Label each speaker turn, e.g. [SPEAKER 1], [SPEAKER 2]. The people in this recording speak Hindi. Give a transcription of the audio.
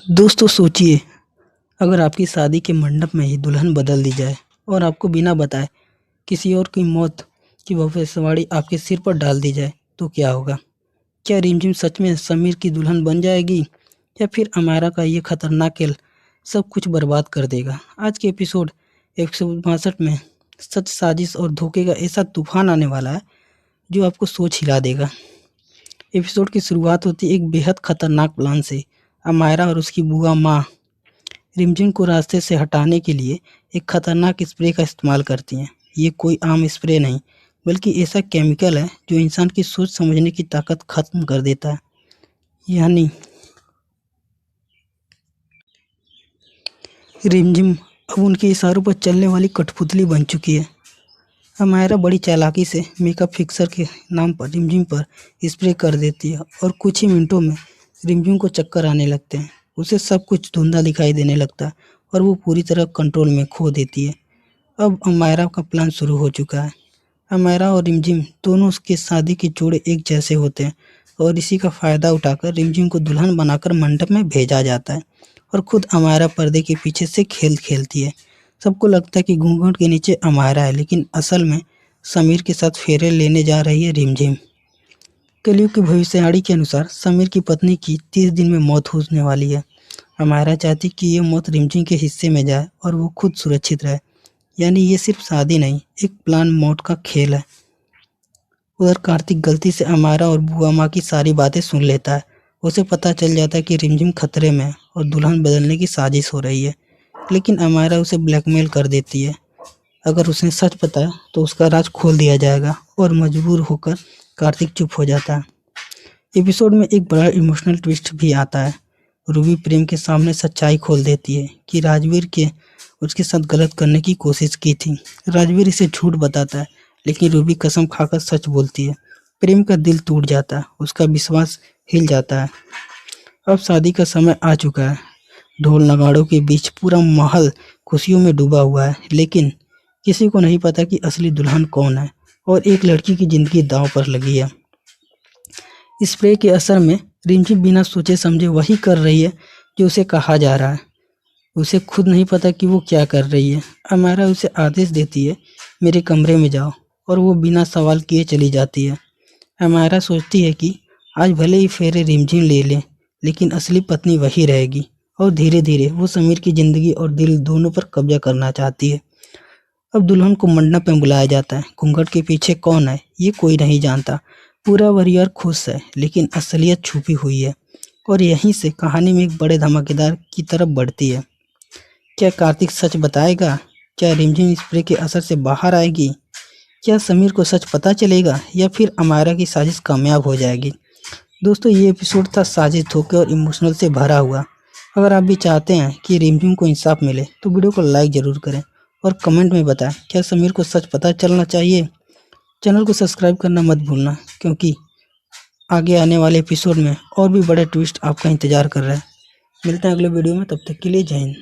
[SPEAKER 1] दोस्तों सोचिए, अगर आपकी शादी के मंडप में ही दुल्हन बदल दी जाए और आपको बिना बताए किसी और की मौत की भविष्यवाणी आपके सिर पर डाल दी जाए तो क्या होगा? क्या रिमझिम सच में समीर की दुल्हन बन जाएगी या फिर अमायरा का ये खतरनाक खेल सब कुछ बर्बाद कर देगा? आज के एपिसोड 162 में सच, साजिश और धोखे का ऐसा तूफान आने वाला है जो आपको सोच हिला देगा। एपिसोड की शुरुआत होती है एक बेहद खतरनाक प्लान से। अमायरा और उसकी बुआ माँ रिमझिम को रास्ते से हटाने के लिए एक खतरनाक स्प्रे का इस्तेमाल करती हैं। ये कोई आम स्प्रे नहीं, बल्कि ऐसा केमिकल है जो इंसान की सोच समझने की ताकत खत्म कर देता है। यानी रिमझिम अब उनके इशारों पर चलने वाली कठपुतली बन चुकी है। अमायरा बड़ी चालाकी से मेकअप फिक्सर के नाम पर रिमझिम पर स्प्रे कर देती है और कुछ ही मिनटों में रिमझिम को चक्कर आने लगते हैं। उसे सब कुछ धुंधला दिखाई देने लगता है और वो पूरी तरह कंट्रोल में खो देती है। अब अमायरा का प्लान शुरू हो चुका है। अमायरा और रिमझिम दोनों उसके शादी के जोड़े एक जैसे होते हैं और इसी का फ़ायदा उठाकर रिमझिम को दुल्हन बनाकर मंडप में भेजा जाता है और खुद अमायरा पर्दे के पीछे से खेल खेलती है। सबको लगता है कि घूंघट के नीचे अमायरा है, लेकिन असल में समीर के साथ फेरे लेने जा रही है रिमझिम। कलयुग की भविष्यवाणी के अनुसार समीर की पत्नी की 30 दिन में मौत होने वाली है। अमायरा चाहती कि ये मौत रिमझिम के हिस्से में जाए और वो खुद सुरक्षित रहे। यानी ये सिर्फ शादी नहीं, एक प्लान मौत का खेल है। उधर कार्तिक गलती से अमायरा और बुआ माँ की सारी बातें सुन लेता है। उसे पता चल जाता है कि रिमझिम खतरे में है और दुल्हन बदलने की साजिश हो रही है, लेकिन अमायरा उसे ब्लैकमेल कर देती है। अगर उसने सच बताया तो उसका राज खोल दिया जाएगा और मजबूर होकर कार्तिक चुप हो जाता है। एपिसोड में एक बड़ा इमोशनल ट्विस्ट भी आता है। रूबी प्रेम के सामने सच्चाई खोल देती है कि राजवीर के उसके साथ गलत करने की कोशिश की थी। राजवीर इसे झूठ बताता है, लेकिन रूबी कसम खाकर सच बोलती है। प्रेम का दिल टूट जाता है, उसका विश्वास हिल जाता है। अब शादी का समय आ चुका है। ढोल नगाड़ों के बीच पूरा महल खुशियों में डूबा हुआ है, लेकिन किसी को नहीं पता कि असली दुल्हन कौन है और एक लड़की की जिंदगी दांव पर लगी है। स्प्रे के असर में रिमझिम बिना सोचे समझे वही कर रही है जो उसे कहा जा रहा है। उसे खुद नहीं पता कि वो क्या कर रही है। अमायरा उसे आदेश देती है, मेरे कमरे में जाओ, और वो बिना सवाल किए चली जाती है। अमायरा सोचती है कि आज भले ही फेरे रिमझिम ले लें, लेकिन असली पत्नी वही रहेगी और धीरे धीरे वो समीर की जिंदगी और दिल दोनों पर कब्जा करना चाहती है। अब दुल्हन को मंडप में बुलाया जाता है। घूंघट के पीछे कौन है ये कोई नहीं जानता। पूरा परिवार खुश है, लेकिन असलियत छुपी हुई है और यहीं से कहानी में एक बड़े धमाकेदार की तरफ बढ़ती है। क्या कार्तिक सच बताएगा? क्या रिमझिम स्प्रे के असर से बाहर आएगी? क्या समीर को सच पता चलेगा या फिर अमायरा की साजिश कामयाब हो जाएगी? दोस्तों, ये एपिसोड था साजिश, धोखे और इमोशनल से भरा हुआ। अगर आप भी चाहते हैं कि रिमझिम को इंसाफ मिले तो वीडियो को लाइक ज़रूर करें और कमेंट में बताएं क्या समीर को सच पता चलना चाहिए। चैनल को सब्सक्राइब करना मत भूलना, क्योंकि आगे आने वाले एपिसोड में और भी बड़े ट्विस्ट आपका इंतज़ार कर रहे हैं। मिलते हैं अगले वीडियो में, तब तक के लिए जय हिंद।